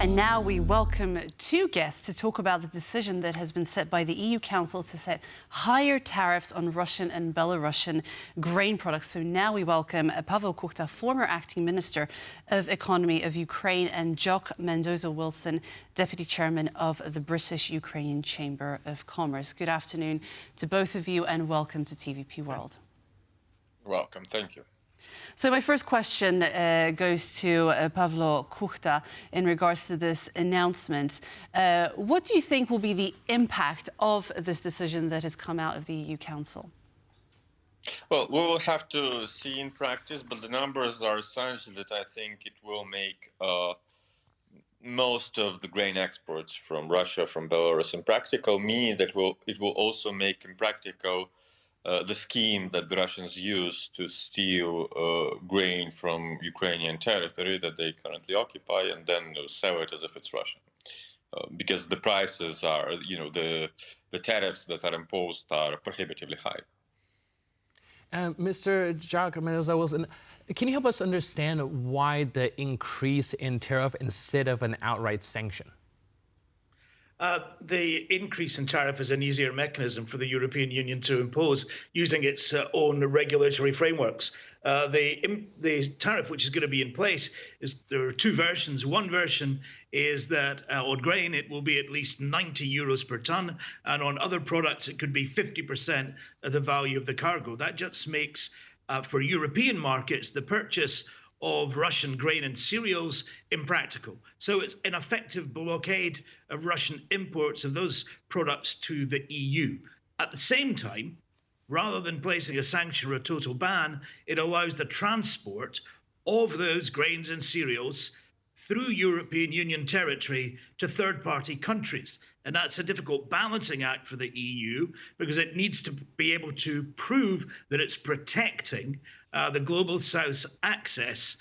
And now we welcome two guests to talk about the decision that has been set by the EU Council to set higher tariffs on Russian and Belarusian grain products. So now we welcome Pavlo Kukhta, former acting Minister of Economy of Ukraine, and Jock Mendoza Wilson, Deputy Chairman of the British-Ukrainian Chamber of Commerce. Good afternoon to both of you and welcome to TVP World. Welcome, thank you. So my first question goes to Pavlo Kukhta in regards to this announcement. What do you think will be the impact of this decision that has come out of the EU Council? Well, we will have to see in practice, but the numbers are such that I think it will make most of the grain exports from Russia, from Belarus impractical, meaning that it will also make impractical the scheme that the Russians use to steal grain from Ukrainian territory that they currently occupy and then sell it as if it's Russian. Because the prices are, the tariffs that are imposed are prohibitively high. Mr. Jock Mendoza Wilson, can you help us understand why the increase in tariff instead of an outright sanction? The increase in tariff is an easier mechanism for the European Union to impose using its own regulatory frameworks. The tariff which is going to be in place there are two versions. One version is that on grain it will be at least 90 euros per ton, and on other products it could be 50% of the value of the cargo. That just makes for European markets the purchase of Russian grain and cereals impractical. So it's an effective blockade of Russian imports of those products to the EU. At the same time, rather than placing a sanction or a total ban, it allows the transport of those grains and cereals through European Union territory to third-party countries. And that's a difficult balancing act for the EU because it needs to be able to prove that it's protecting the Global South's access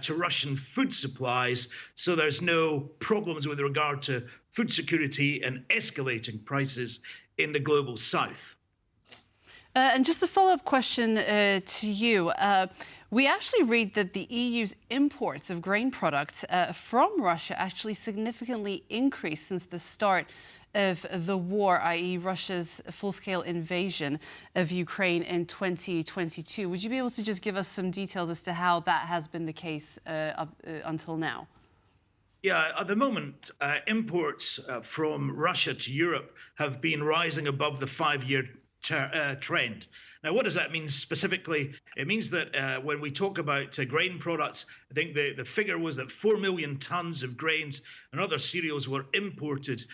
to Russian food supplies, so there's no problems with regard to food security and escalating prices in the Global South. And just a follow-up question to you. We actually read that the EU's imports of grain products from Russia actually significantly increased since the start of the war, i.e. Russia's full-scale invasion of Ukraine in 2022. Would you be able to just give us some details as to how that has been the case until now? Yeah, at the moment, imports from Russia to Europe have been rising above the five-year trend. Now, what does that mean specifically? It means that when we talk about grain products, I think the figure was that 4 million tons of grains and other cereals were imported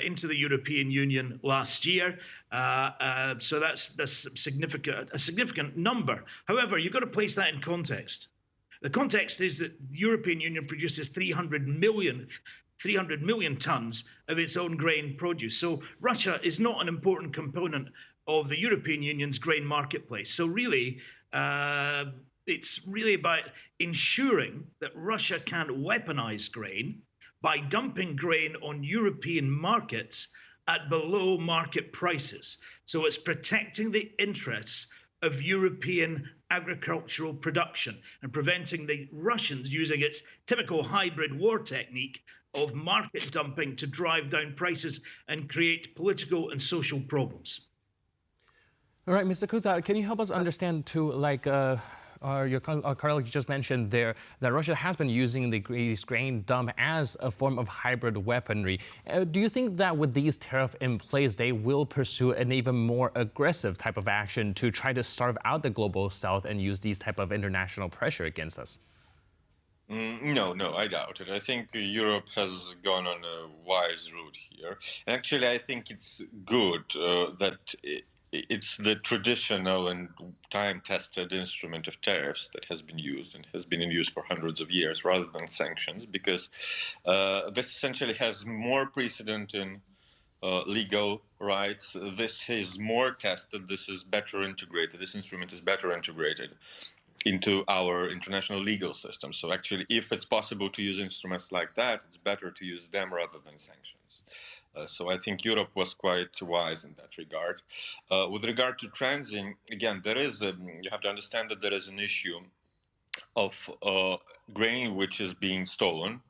into the European Union last year. So that's a significant number. However, you've got to place that in context. The context is that the European Union produces 300 million tons of its own grain produce. So Russia is not an important component of the European Union's grain marketplace. So really, it's really about ensuring that Russia can't weaponize grain by dumping grain on European markets at below market prices. So it's protecting the interests of European agricultural production and preventing the Russians using its typical hybrid war technique of market dumping to drive down prices and create political and social problems. All right, Mr. Kuchta, can you help us understand too, like your colleague just mentioned there, that Russia has been using the grain dump as a form of hybrid weaponry. Do you think that with these tariffs in place, they will pursue an even more aggressive type of action to try to starve out the Global South and use these type of international pressure against us? No, I doubt it. I think Europe has gone on a wise route here. Actually, I think it's good that it's the traditional and time-tested instrument of tariffs that has been used and has been in use for hundreds of years rather than sanctions, because this essentially has more precedent in legal rights. This is more tested. This is better integrated. This instrument is better integrated into our international legal system. So actually, if it's possible to use instruments like that, it's better to use them rather than sanctions. So I think Europe was quite wise in that regard. With regard to transing, again, you have to understand that there is an issue of grain which is being stolen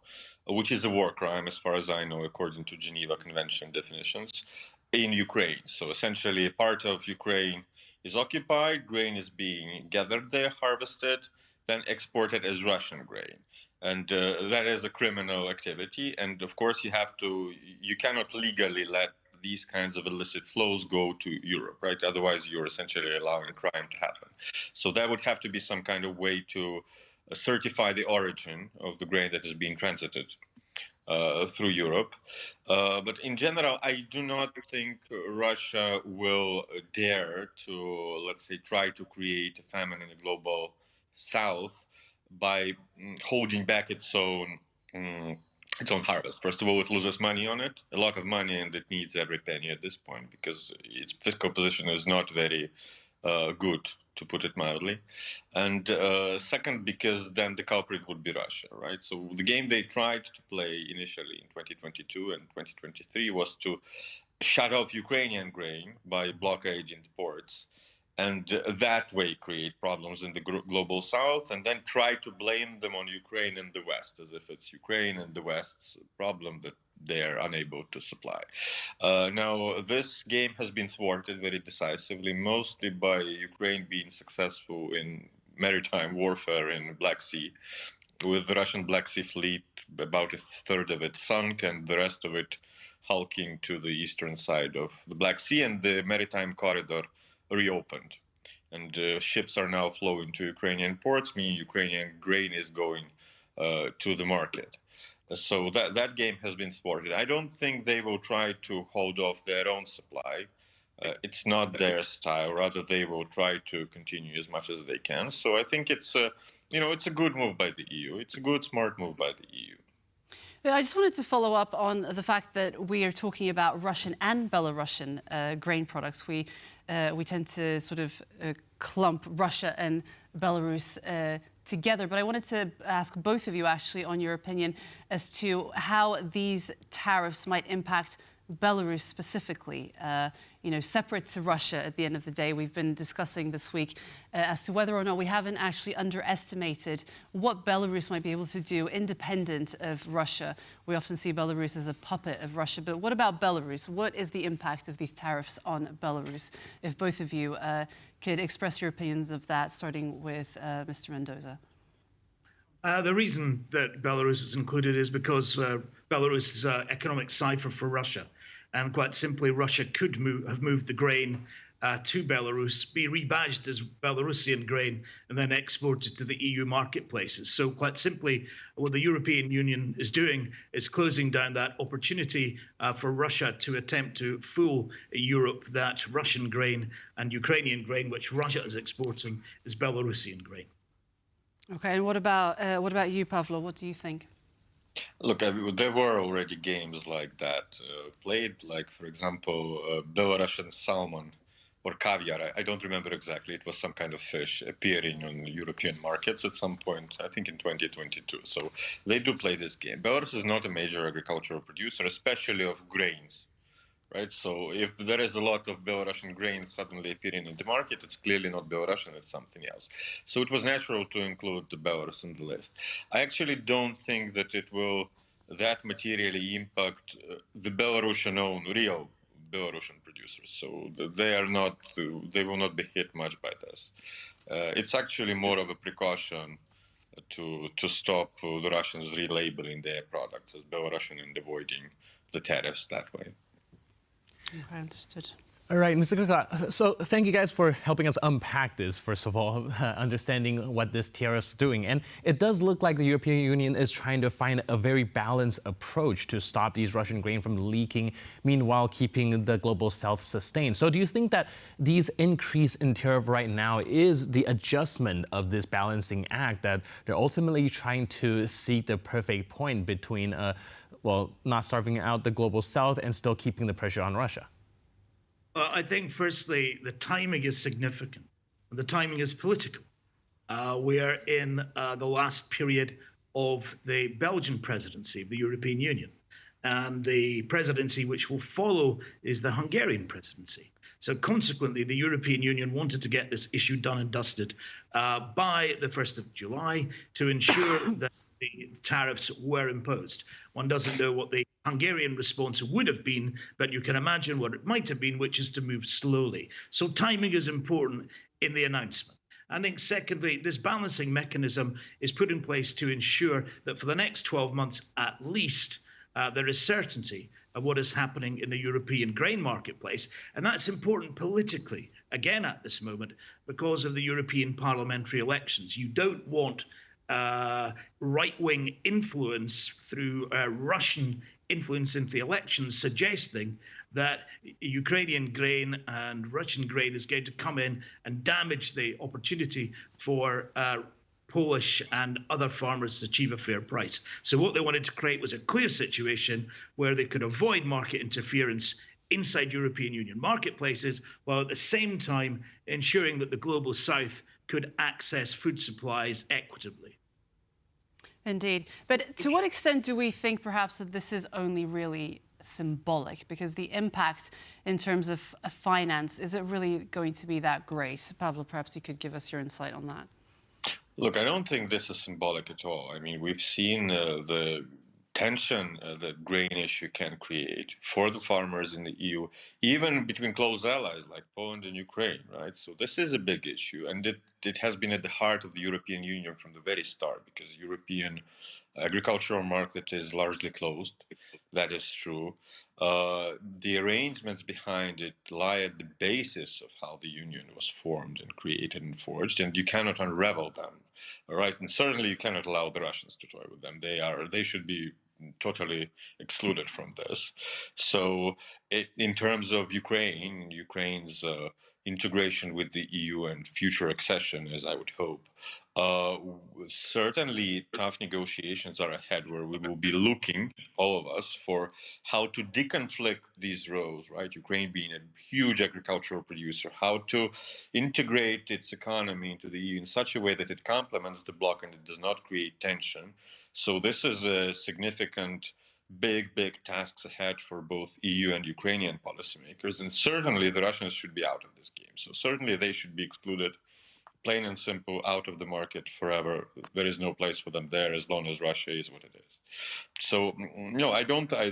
which is a war crime, as far as I know, according to Geneva Convention definitions, in Ukraine. So essentially, part of Ukraine is occupied, grain is being gathered there, harvested, then exported as Russian grain. And that is a criminal activity. And of course, you cannot legally let these kinds of illicit flows go to Europe, right? Otherwise, you're essentially allowing crime to happen. So that would have to be some kind of way to certify the origin of the grain that is being transited through Europe. But in general, I do not think Russia will dare to, let's say, try to create a famine in the global south by holding back its own harvest. First of all, it loses money on it, a lot of money, and it needs every penny at this point because its fiscal position is not very good, to put it mildly. And second, because then the culprit would be Russia, right? So the game they tried to play initially in 2022 and 2023 was to shut off Ukrainian grain by blockading the ports, and that way create problems in the global south, and then try to blame them on Ukraine and the West, as if it's Ukraine and the West's problem that they're unable to supply. Now, this game has been thwarted very decisively, mostly by Ukraine being successful in maritime warfare in the Black Sea, with the Russian Black Sea fleet, about a third of it sunk and the rest of it hulking to the eastern side of the Black Sea, and the maritime corridor reopened. And ships are now flowing to Ukrainian ports, meaning Ukrainian grain is going to the market. So that game has been thwarted. I don't think they will try to hold off their own supply. It's not their style. Rather, they will try to continue as much as they can. So I think it's a good move by the EU. It's a good, smart move by the EU. I just wanted to follow up on the fact that we are talking about Russian and Belarusian grain products. We tend to sort of clump Russia and Belarus together. But I wanted to ask both of you actually on your opinion as to how these tariffs might impact Belarus specifically, separate to Russia at the end of the day. We've been discussing this week as to whether or not we haven't actually underestimated what Belarus might be able to do independent of Russia. We often see Belarus as a puppet of Russia, but what about Belarus? What is the impact of these tariffs on Belarus? If both of you could express your opinions of that, starting with Mr. Mendoza. The reason that Belarus is included is because Belarus is an economic cipher for Russia. And quite simply, Russia could have moved the grain to Belarus, be rebadged as Belarusian grain, and then exported to the EU marketplaces. So quite simply, what the European Union is doing is closing down that opportunity for Russia to attempt to fool Europe that Russian grain and Ukrainian grain, which Russia is exporting, is Belarusian grain. Okay, and what about you, Pavlo? What do you think? Look, there were already games like that played, like, for example, Belarusian salmon or caviar. I don't remember exactly. It was some kind of fish appearing on European markets at some point, I think in 2022. So they do play this game. Belarus is not a major agricultural producer, especially of grains. Right, so if there is a lot of Belarusian grain suddenly appearing in the market, it's clearly not Belarusian, it's something else. So it was natural to include the Belarus in the list. I actually don't think that it will that materially impact the Belarusian own real Belarusian producers. So they will not be hit much by this. It's actually more of a precaution to stop the Russians relabeling their products as Belarusian and avoiding the tariffs that way. I understood. All right, Mr. Kukhta, so thank you guys for helping us unpack this, first of all, understanding what this tariff is doing. And it does look like the European Union is trying to find a very balanced approach to stop these Russian grain from leaking, meanwhile keeping the global south sustained. So do you think that these increase in tariff right now is the adjustment of this balancing act, that they're ultimately trying to seek the perfect point between not starving out the global south and still keeping the pressure on Russia? I think, firstly, the timing is significant. The timing is political. We are in the last period of the Belgian presidency of the European Union. And the presidency which will follow is the Hungarian presidency. So consequently, the European Union wanted to get this issue done and dusted by the 1st of July to ensure that the tariffs were imposed. One doesn't know what the Hungarian response would have been, but you can imagine what it might have been, which is to move slowly. So timing is important in the announcement. I think, secondly, this balancing mechanism is put in place to ensure that for the next 12 months at least, there is certainty of what is happening in the European grain marketplace. And that's important politically, again, at this moment, because of the European parliamentary elections. You don't want right-wing influence through Russian influence into the elections suggesting that Ukrainian grain and Russian grain is going to come in and damage the opportunity for Polish and other farmers to achieve a fair price. So what they wanted to create was a clear situation where they could avoid market interference inside European Union marketplaces, while at the same time ensuring that the global south could access food supplies equitably. Indeed. But to what extent do we think perhaps that this is only really symbolic? Because the impact in terms of finance, is it really going to be that great? Pavlo, perhaps you could give us your insight on that. Look, I don't think this is symbolic at all. I mean, we've seen the tension that grain issue can create for the farmers in the EU, even between close allies like Poland and Ukraine, right? So this is a big issue, and it has been at the heart of the European Union from the very start, because the European agricultural market is largely closed. That is true. The arrangements behind it lie at the basis of how the union was formed and created and forged, and you cannot unravel them, all right? And certainly you cannot allow the Russians to toy with them. They should be totally excluded from this. So in terms of Ukraine's integration with the EU and future accession, as I would hope, certainly tough negotiations are ahead where we will be looking, all of us, for how to deconflict these roles, right? Ukraine being a huge agricultural producer, how to integrate its economy into the EU in such a way that it complements the bloc and it does not create tension. So this is a significant, big tasks ahead for both EU and Ukrainian policymakers. And certainly the Russians should be out of this game. So certainly they should be excluded, plain and simple, out of the market forever. There is no place for them there as long as Russia is what it is. So, no,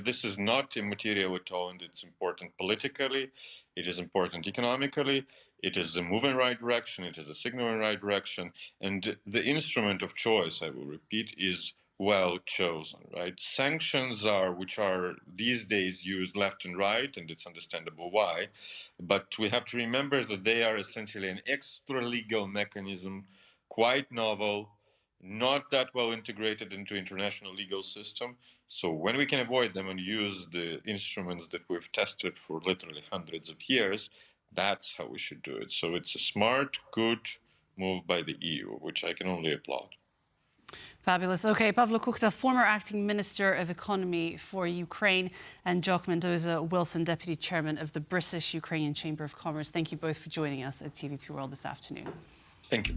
this is not immaterial at all, and it's important politically, it is important economically, it is a move in the right direction, it is a signal in the right direction, and the instrument of choice, I will repeat, is well chosen, right? Sanctions which are these days used left and right, and it's understandable why, but we have to remember that they are essentially an extra-legal mechanism, quite novel, not that well integrated into international legal system. So when we can avoid them and use the instruments that we've tested for literally hundreds of years, that's how we should do it. So it's a smart, good move by the EU, which I can only applaud. Fabulous. Okay, Pavlo Kukhta, former acting Minister of Economy for Ukraine, and Jock Mendoza Wilson, Deputy Chairman of the British Ukrainian Chamber of Commerce. Thank you both for joining us at TVP World this afternoon. Thank you.